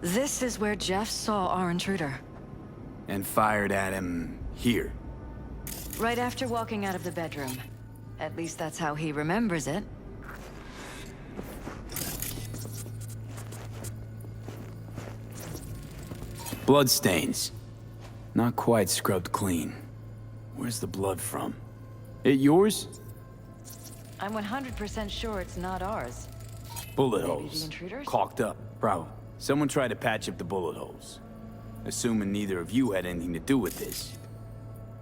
This is where Jeff saw our intruder. And fired at him here. Right after walking out of the bedroom. At least that's how he remembers it. Bloodstains. Not quite scrubbed clean. Where's the blood from? It yours? I'm 100% sure it's not ours. Bullet Maybe holes. the intruders? Caulked up. Probably. Someone tried to patch up the bullet holes. Assuming neither of you had anything to do with this.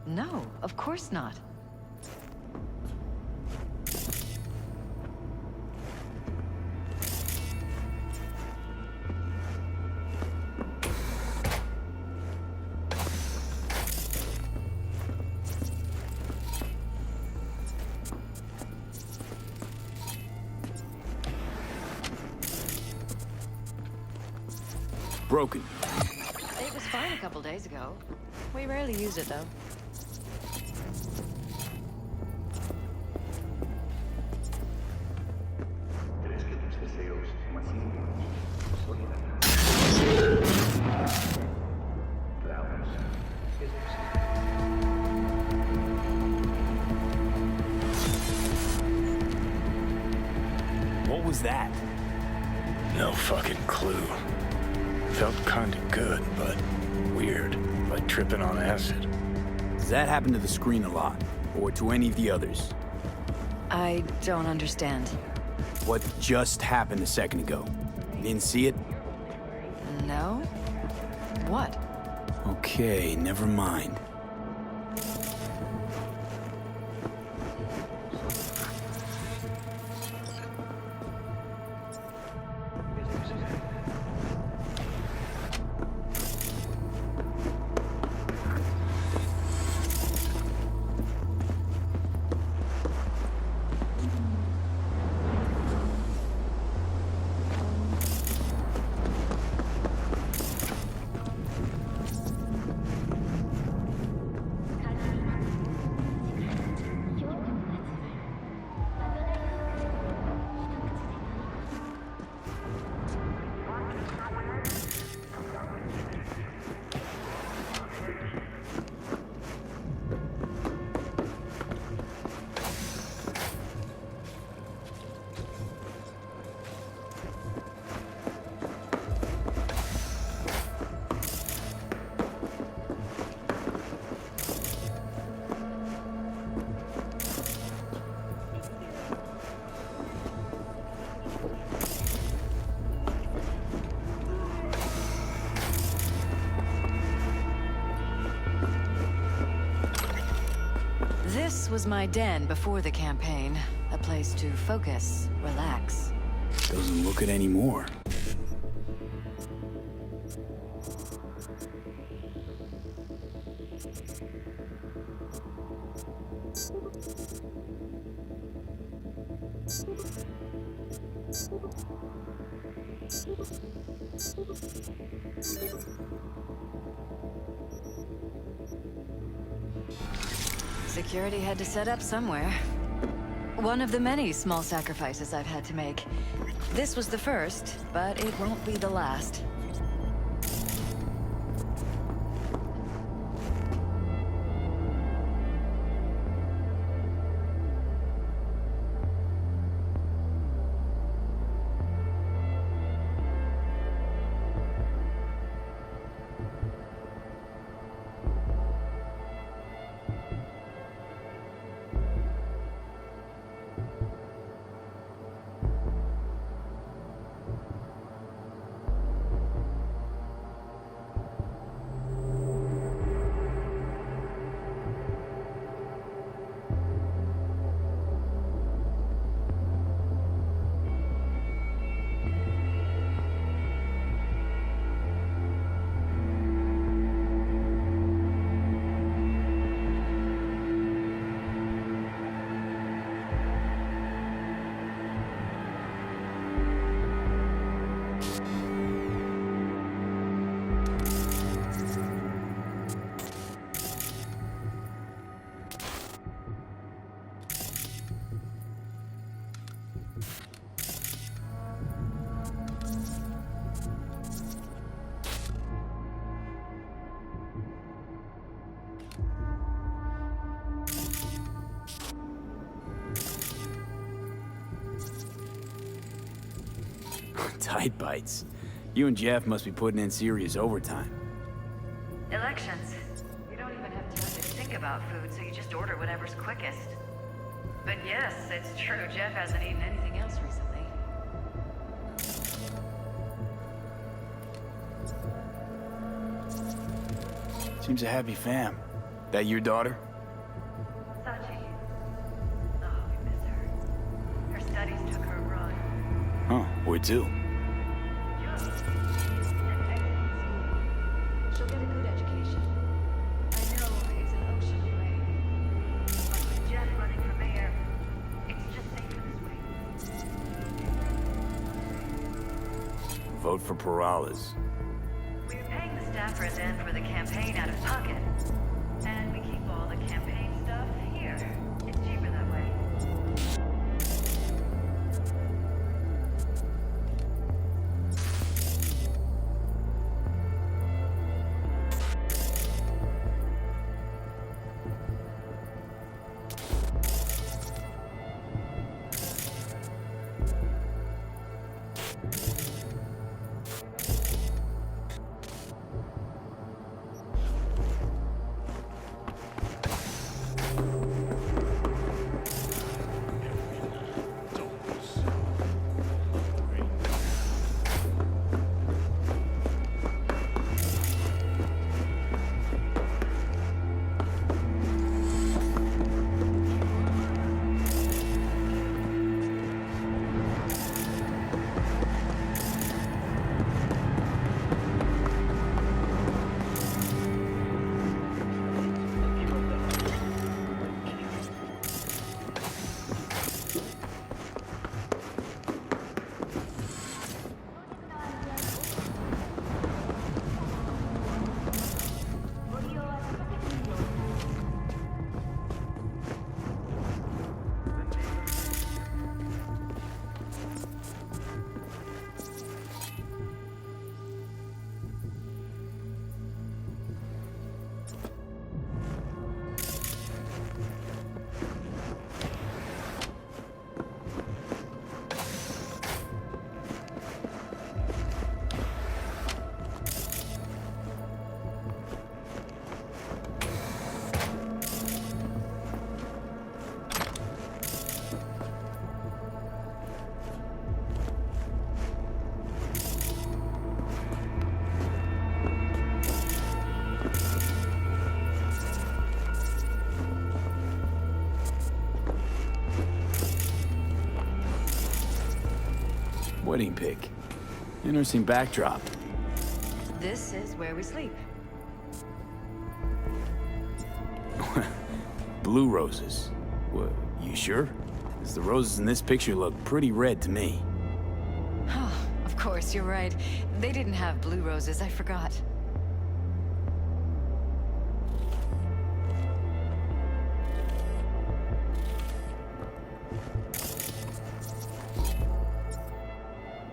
No, of course not. Broken. It was fine a couple days ago. We rarely use it, though. What was that? No fucking clue. Felt kinda good, but weird. Like tripping on acid. Does that happen to the screen a lot? Or to any of the others? I don't understand. What just happened a second ago? You didn't see it? No? What? Okay, never mind. This was my den before the campaign. A place to focus, relax. Doesn't look it anymore. Security had to set up somewhere. One of the many small sacrifices I've had to make. This was the first, but it won't be the last. Tight bites. You and Jeff must be putting in serious overtime. Elections. You don't even have time to think about food, so you just order whatever's quickest. But yes, it's true, Jeff hasn't eaten anything else recently. Seems a happy fam. That your daughter? Sachi. Oh, we miss her. Her studies took her abroad. Huh, where to? She'll get a good education. I know it's an ocean away. But with Jeff running for mayor, it's just safer this way. Vote for Perales. We're paying the staffers in for the campaign out of pocket. And we keep all the campaign stuff here. It's cheaper that way. Wedding pic. Interesting backdrop. This is where we sleep. Blue roses. What, you sure? 'Cause the roses in this picture look pretty red to me. Oh, of course, you're right. They didn't have blue roses, I forgot.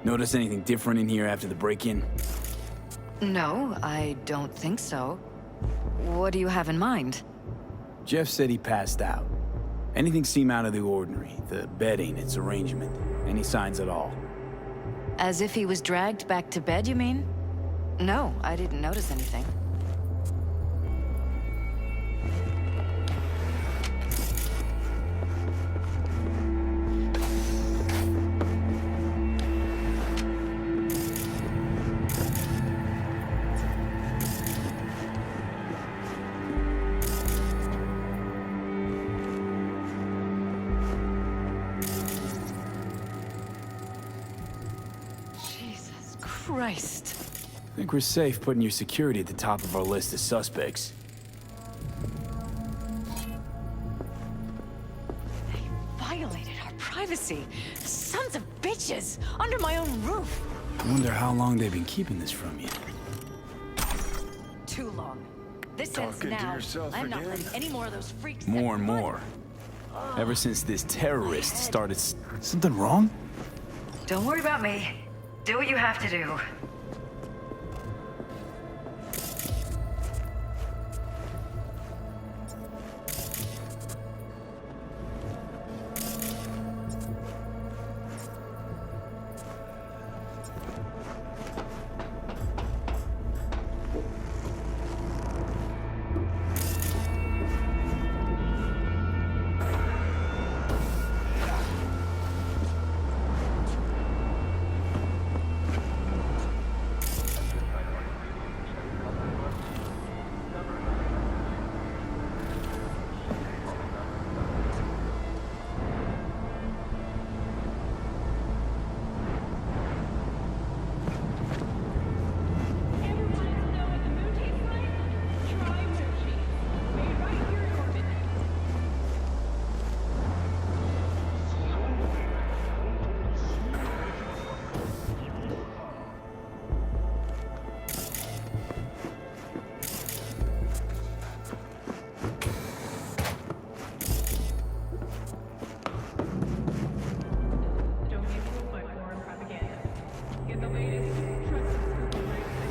Notice anything different in here after the break-in? No, I don't think so. What do you have in mind? Jeff said he passed out. Anything seem out of the ordinary? The bedding, its arrangement? Any signs at all? As if he was dragged back to bed, you mean? No, I didn't notice anything. Jesus Christ. I think we're safe putting your security at the top of our list of suspects. They violated our privacy. Sons of bitches! Under my own roof! I wonder how long they've been keeping this from you. Too long. This ends Talking to now. yourself I'm not again? letting any more of those freaks... More and more. Ever since this terrorist started... Something wrong? Don't worry about me. Do what you have to do. get the latest. Trusted scoop of racing.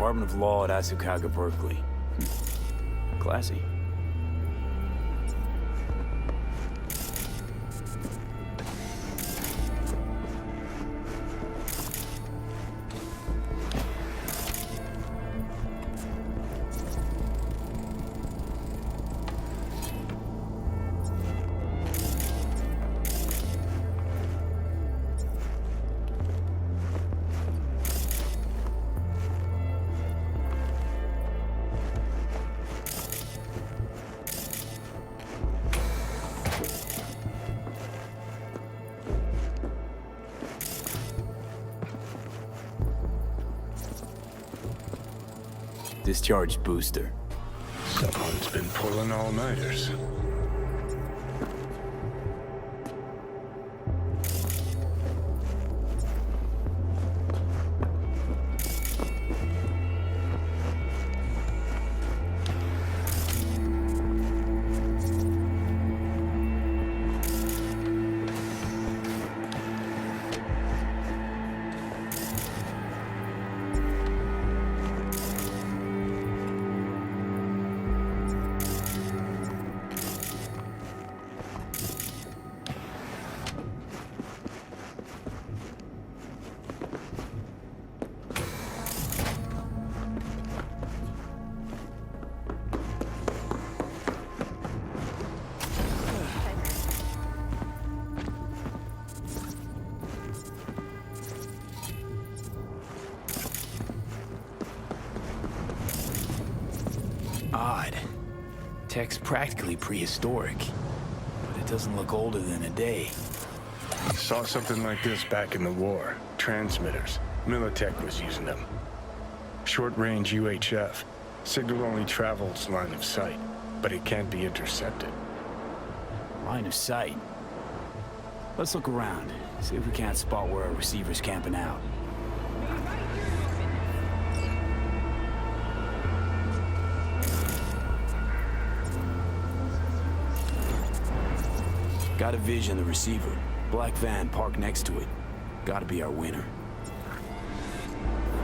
Department of Law at Asukaga, Berkeley. Classy. Discharge booster. Someone's been pulling all-nighters. Odd. Tech's practically prehistoric, but it doesn't look older than a day. Saw something like this back in the war. Transmitters. Militech was using them. Short-range UHF. Signal only travels line of sight, but it can't be intercepted. Line of sight. Let's look around, see if we can't spot where our receiver's camping out. Got a vision of the receiver. Black van parked next to it. Gotta be our winner.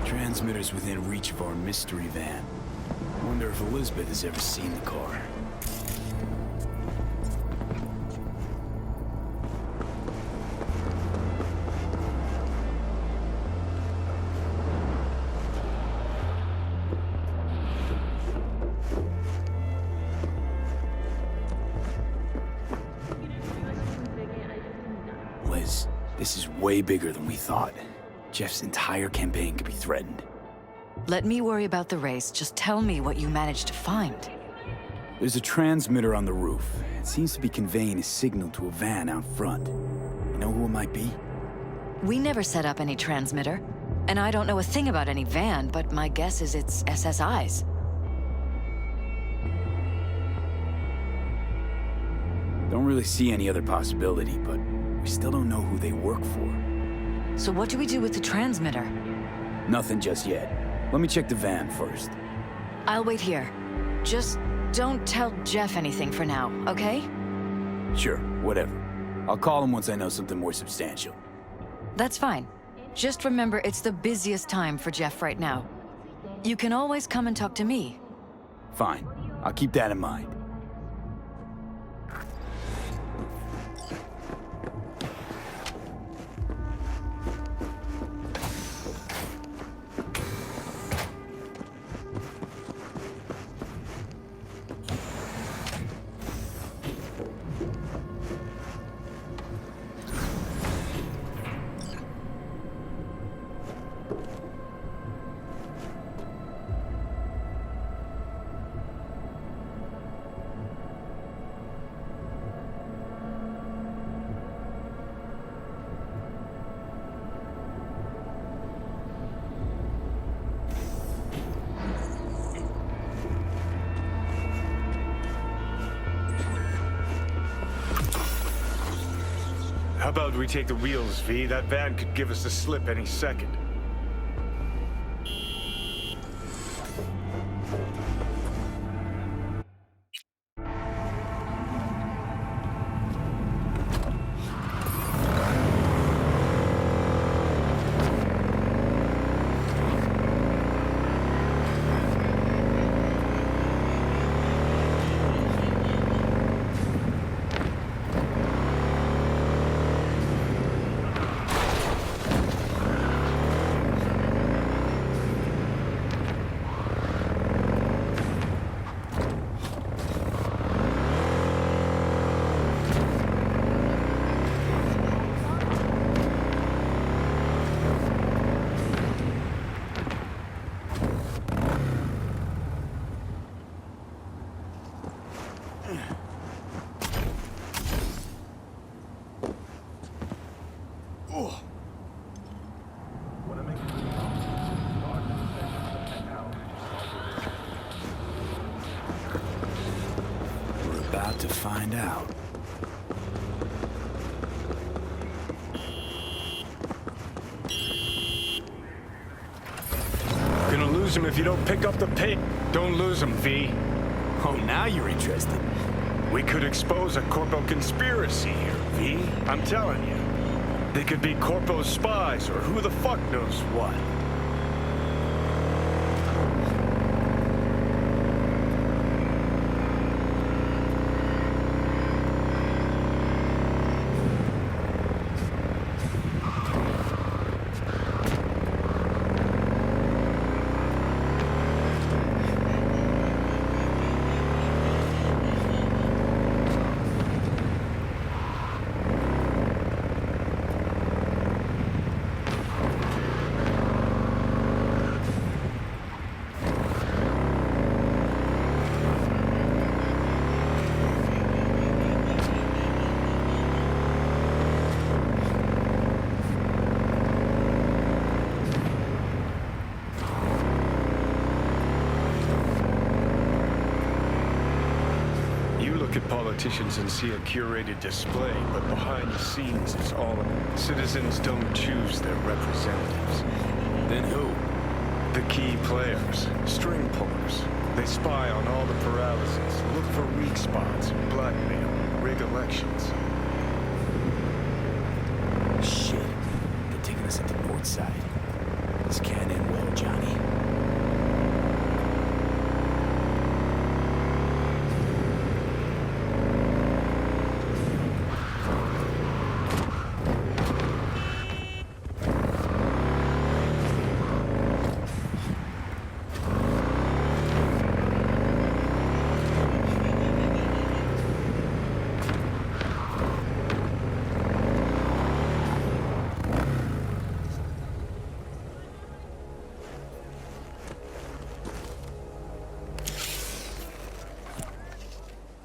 Transmitter's within reach of our mystery van. Wonder if Elizabeth has ever seen the car. Liz, this is way bigger than we thought. Jeff's entire campaign could be threatened. Let me worry about the race. Just tell me what you managed to find. There's a transmitter on the roof. It seems to be conveying a signal to a van out front. You know who it might be? We never set up any transmitter. And I don't know a thing about any van, but my guess is it's SSI's. Don't really see any other possibility, but we still don't know who they work for. So what do we do with the transmitter? Nothing just yet. Let me check the van first. I'll wait here. Just don't tell Jeff anything for now, okay? Sure, whatever. I'll call him once I know something more substantial. That's fine. Just remember it's the busiest time for Jeff right now. You can always come and talk to me. Fine. I'll keep that in mind. How about we take the wheels, V? That van could give us the slip any second. We're about to find out. Gonna lose him if you don't pick up the pig. Don't lose him, V. Oh, now you're interested. We could expose a Corpo conspiracy here, V. I'm telling you. They could be Corpo's spies, or who the fuck knows what. Look at politicians and see a curated display, but behind the scenes is all of it. Citizens don't choose their representatives. Then who? The key players, string pullers. They spy on all the paralysis, look for weak spots, blackmail, rig elections. Shit. They're taking us into port side. This can't end well, Johnny.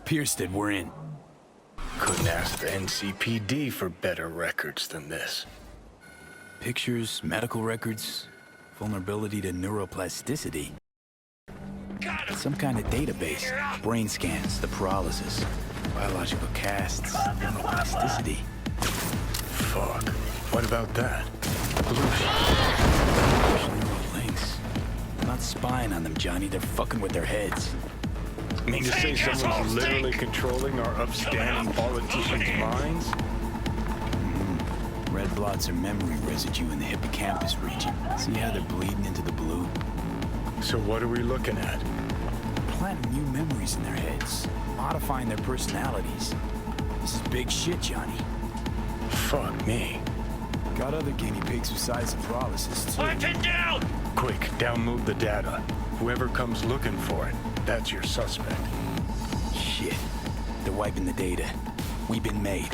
Piersted, we're in. Couldn't ask the NCPD for better records than this. Pictures, medical records, vulnerability to neuroplasticity. Some kind of database. Brain scans, the paralysis, biological casts, neuroplasticity. Fuck. What about that? Neural links. I'm not spying on them, Johnny. They're fucking with their heads. Mean to say someone's literally controlling our upstanding politicians' minds? Red blots are memory residue in the hippocampus region. See how they're bleeding into the blue? So what are we looking at? Planting new memories in their heads, modifying their personalities. This is big shit, Johnny. Fuck me. Got other guinea pigs besides the paralysis, too. Pipe down! Quick, download the data. Whoever comes looking for it, that's your suspect. Shit. They're wiping the data. We've been made.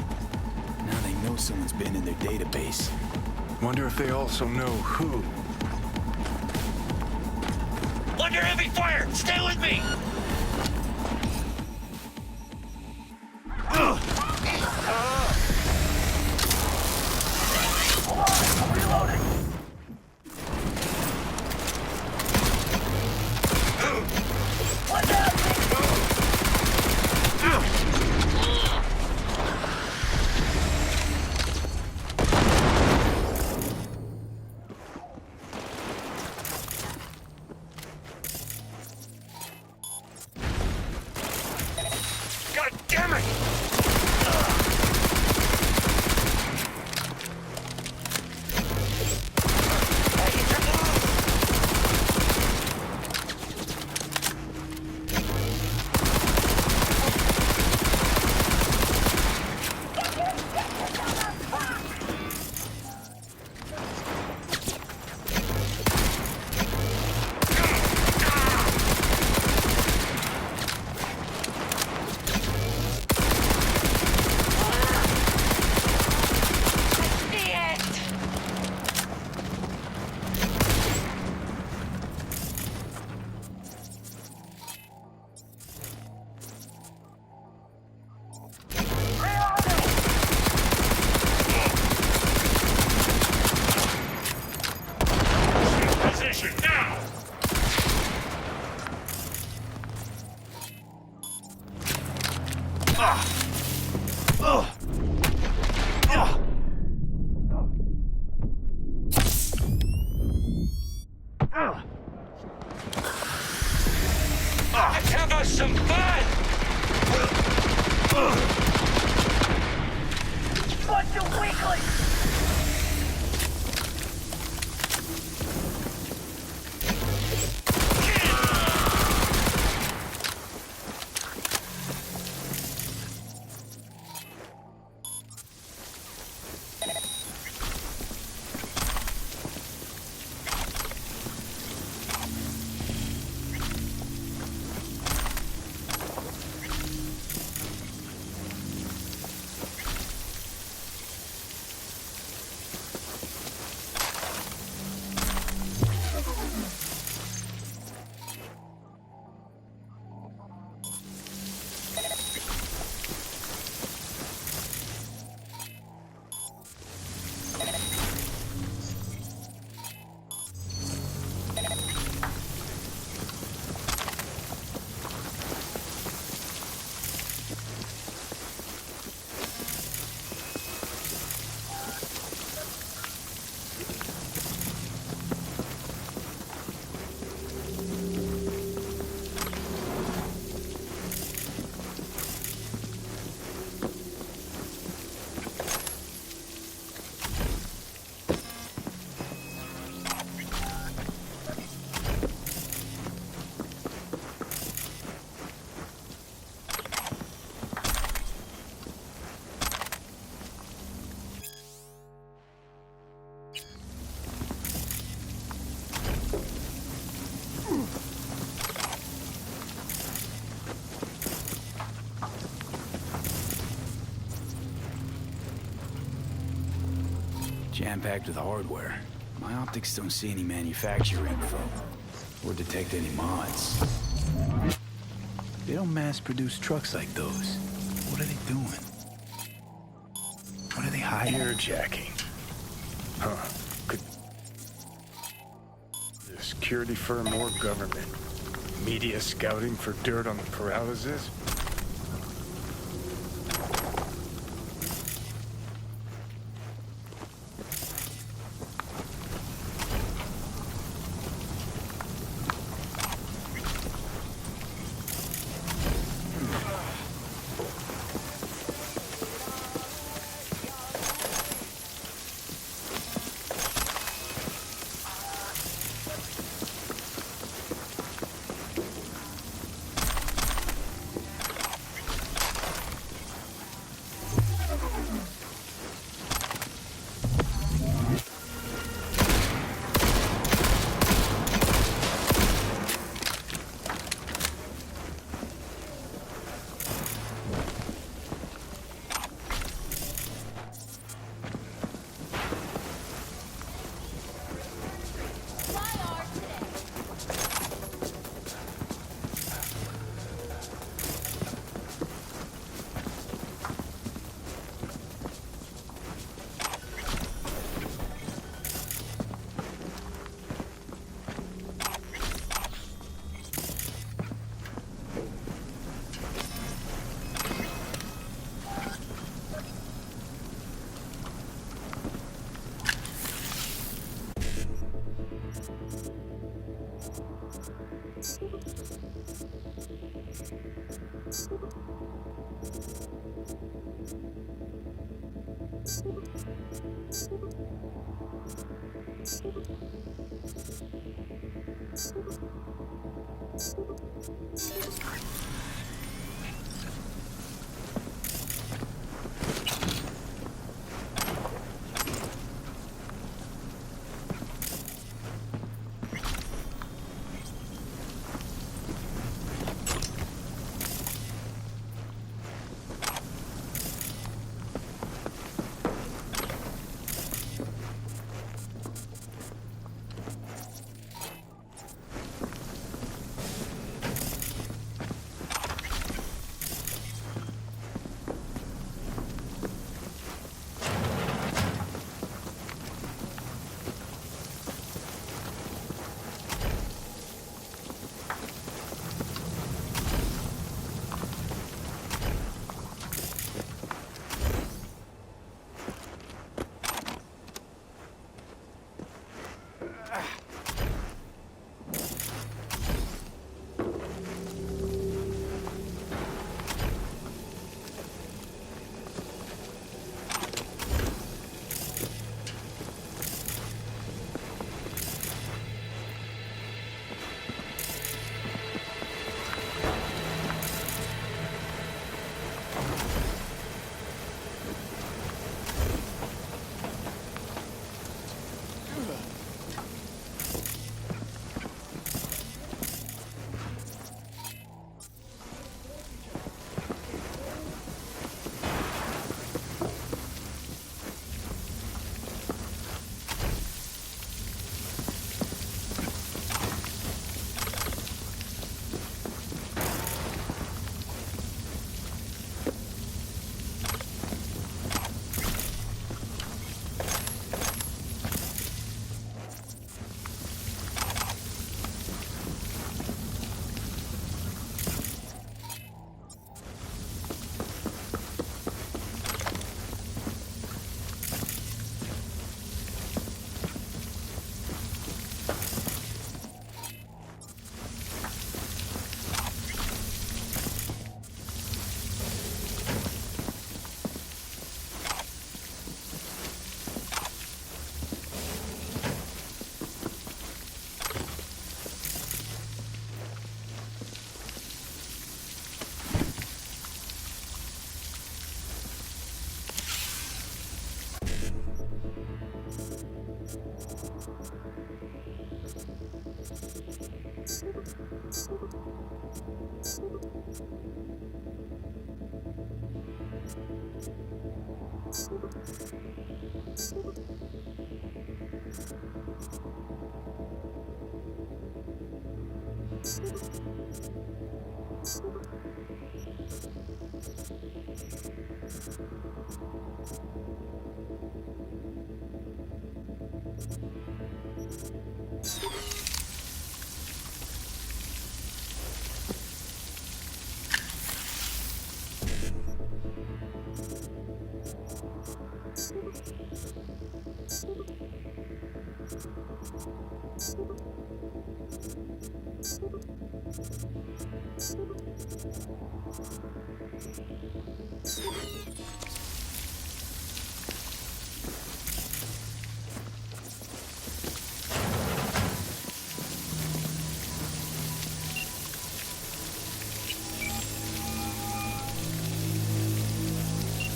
Now they know someone's been in their database. Wonder if they also know who. Under heavy fire! Stay with me! Jam-packed with hardware. My optics don't see any manufacturer info. Or detect any mods. They don't mass-produce trucks like those. What are they doing? What are they hiding? Airjacking. Huh. Could... The security firm or government? Media scouting for dirt on the paralysis?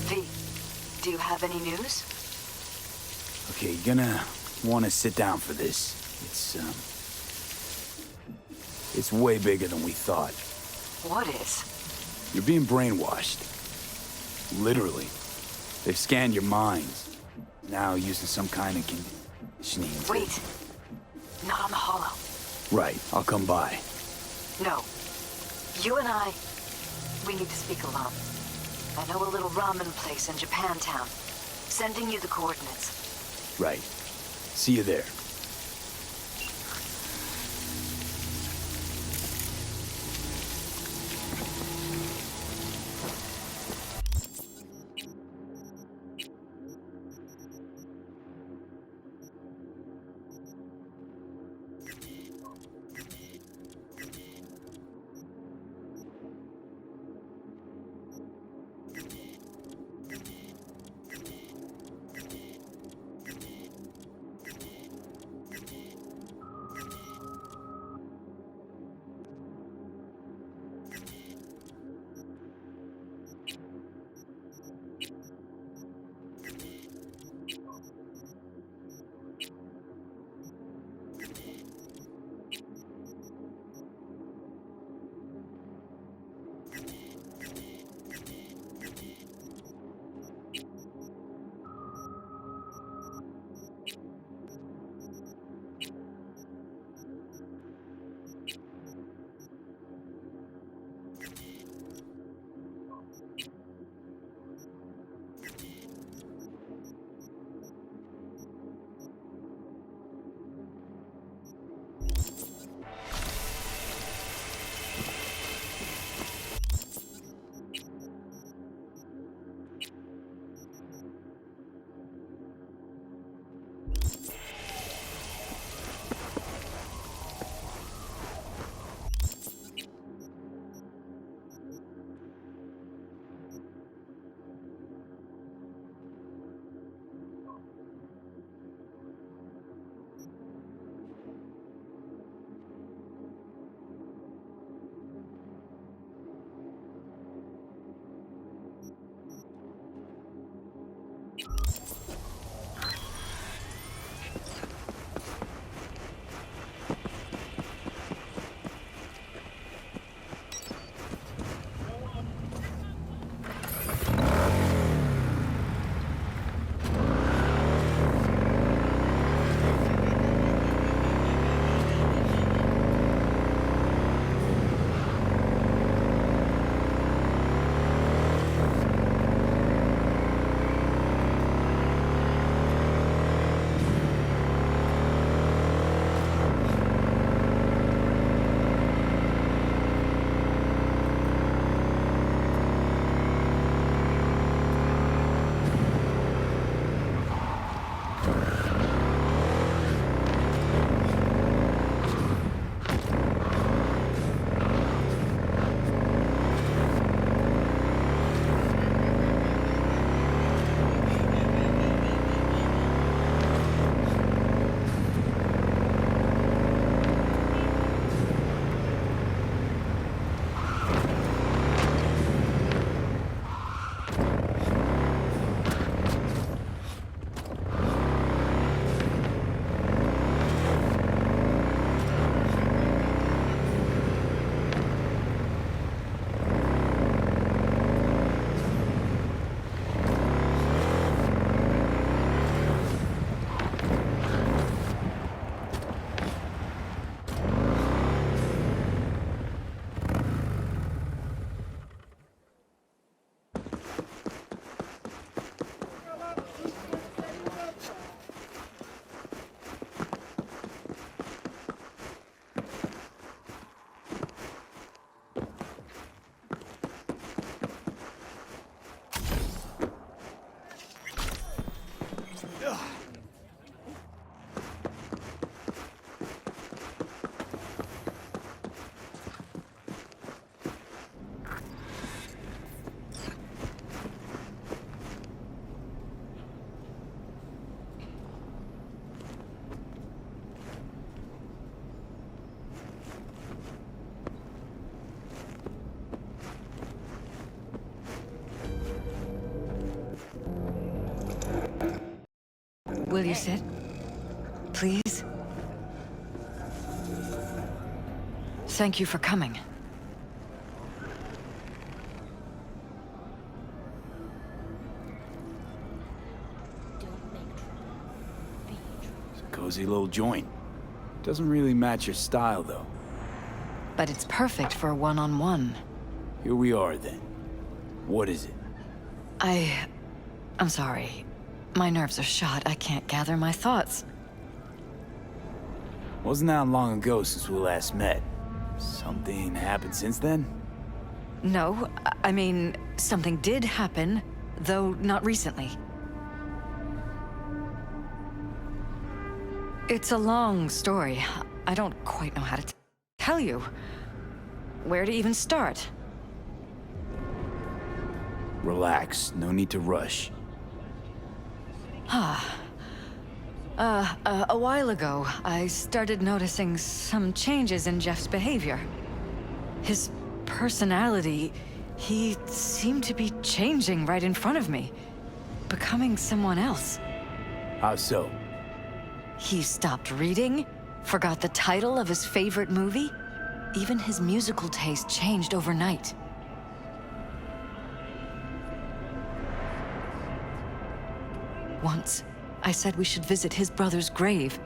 V, do you have any news? Okay, you're gonna want to sit down for this. It's way bigger than we thought. What is? You're being brainwashed. Literally. They've scanned your minds. Now using some kind of conditioning. Wait. Not on the holo. Right, I'll come by. No. You and I, we need to speak alone. I know a little ramen place in Japantown. Sending you the coordinates. Right. See you there. Will you sit? Please? Thank you for coming. It's a cozy little joint. Doesn't really match your style, though. But it's perfect for a one-on-one. Here we are, then. What is it? I'm sorry. My nerves are shot. I can't gather my thoughts. Wasn't that long ago since we last met? Something happened since then? No, I mean, something did happen, though not recently. It's a long story. I don't quite know how to tell you. Where to even start? Relax. No need to rush. A while ago, I started noticing some changes in Jeff's behavior. His personality, he seemed to be changing right in front of me, becoming someone else. How so? He stopped reading, forgot the title of his favorite movie. Even his musical taste changed overnight. Once, I said we should visit his brother's grave,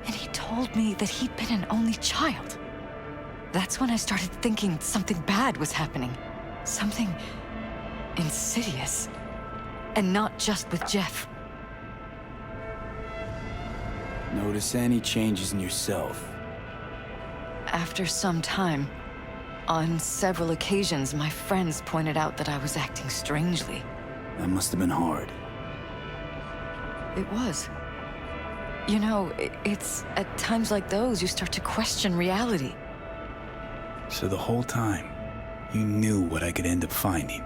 and he told me that he'd been an only child. That's when I started thinking something bad was happening. Something insidious. And not just with Jeff. Notice any changes in yourself? After some time, on several occasions, my friends pointed out that I was acting strangely. That must have been hard. It was. You know, it's at times like those you start to question reality. So the whole time, you knew what I could end up finding.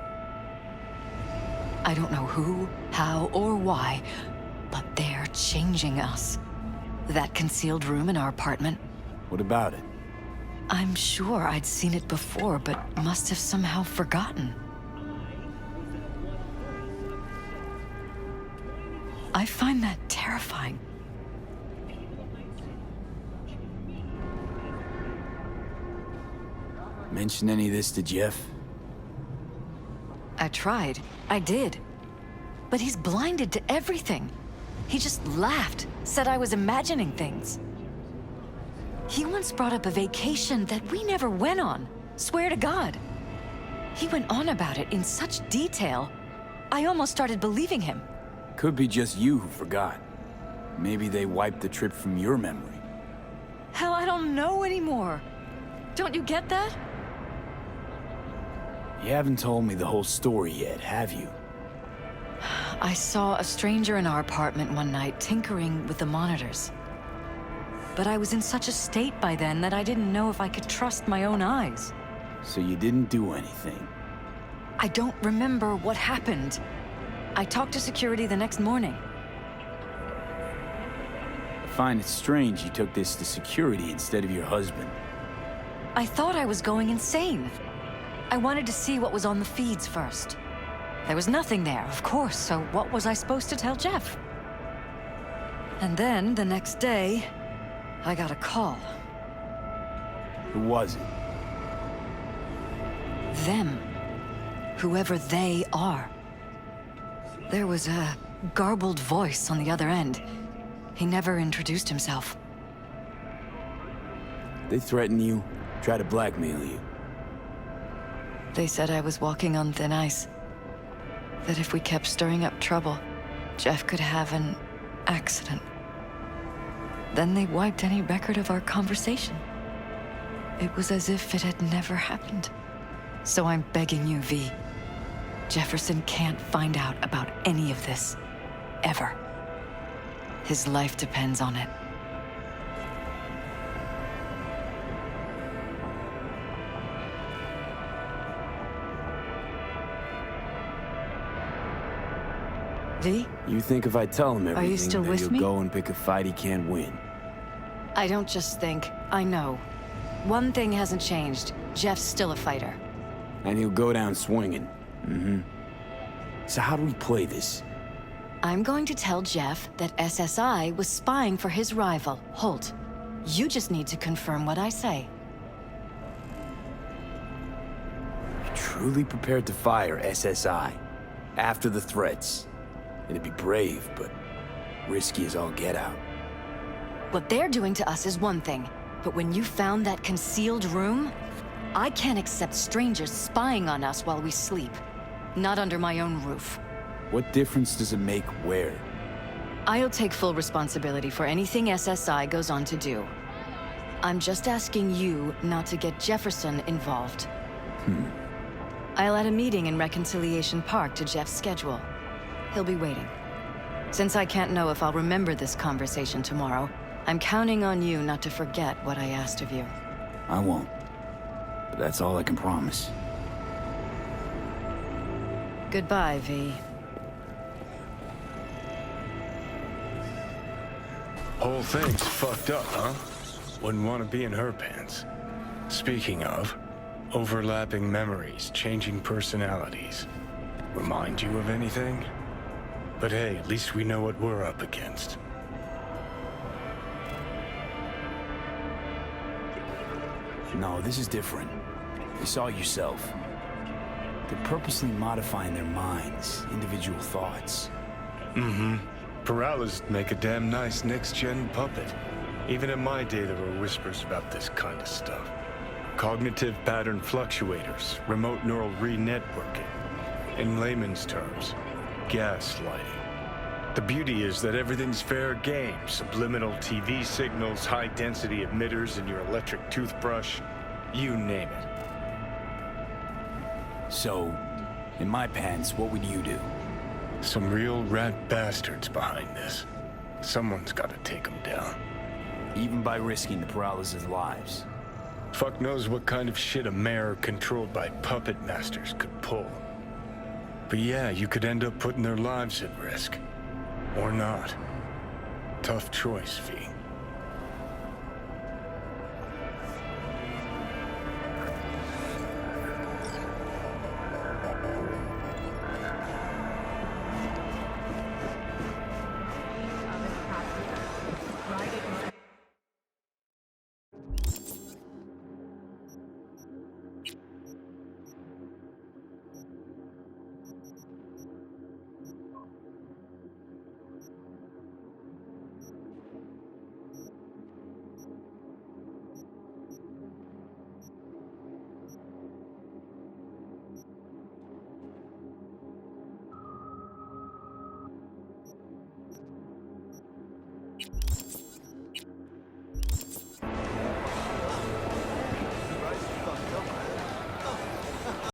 I don't know who, how, or why, but they're changing us. That concealed room in our apartment, What about it? I'm sure I'd seen it before, but must have somehow forgotten. I find that terrifying. Mention any of this to Jeff? I tried. I did. But he's blinded to everything. He just laughed, said I was imagining things. He once brought up a vacation that we never went on. Swear to God. He went on about it in such detail, I almost started believing him. Could be just you who forgot. Maybe they wiped the trip from your memory. Hell, I don't know anymore. Don't you get that? You haven't told me the whole story yet, have you? I saw a stranger in our apartment one night tinkering with the monitors. But I was in such a state by then that I didn't know if I could trust my own eyes. So you didn't do anything? I don't remember what happened. I talked to security the next morning. I find it strange you took this to security instead of your husband. I thought I was going insane. I wanted to see what was on the feeds first. There was nothing there, of course, so what was I supposed to tell Jeff? And then, the next day, I got a call. Who was it? Them. Whoever they are. There was a garbled voice on the other end. He never introduced himself. They threaten you, try to blackmail you. They said I was walking on thin ice. That if we kept stirring up trouble, Jeff could have an accident. Then they wiped any record of our conversation. It was as if it had never happened. So I'm begging you, V. Jefferson can't find out about any of this. Ever. His life depends on it. V? You think if I tell him everything, still that with he'll me? go and pick a fight he can't win? I don't just think, I know. One thing hasn't changed. Jeff's still a fighter. And he'll go down swinging. Mm-hmm. So how do we play this? I'm going to tell Jeff that SSI was spying for his rival, Holt. You just need to confirm what I say. You're truly prepared to fire SSI after the threats. It'd be brave, but risky as all get out. What they're doing to us is one thing, but when you found that concealed room, I can't accept strangers spying on us while we sleep. Not under my own roof. What difference does it make where? I'll take full responsibility for anything SSI goes on to do. I'm just asking you not to get Jefferson involved. I'll add a meeting in Reconciliation Park to Jeff's schedule. He'll be waiting. Since I can't know if I'll remember this conversation tomorrow, I'm counting on you not to forget what I asked of you. I won't. But that's all I can promise. Goodbye, V. Whole thing's fucked up, huh? Wouldn't want to be in her pants. Speaking of, overlapping memories, changing personalities. Remind you of anything? But hey, at least we know what we're up against. No, this is different. You saw it yourself. They're purposely modifying their minds, individual thoughts. Peralez make a damn nice next-gen puppet. Even in my day, there were whispers about this kind of stuff. Cognitive pattern fluctuators, remote neural re-networking. In layman's terms, gaslighting. The beauty is that everything's fair game. Subliminal TV signals, high-density emitters in your electric toothbrush. You name it. So, in my pants, what would you do? Some real rat bastards behind this. Someone's got to take them down. Even by risking the Peralez's lives. Fuck knows what kind of shit a mayor controlled by puppet masters could pull. But yeah, you could end up putting their lives at risk. Or not. Tough choice, V.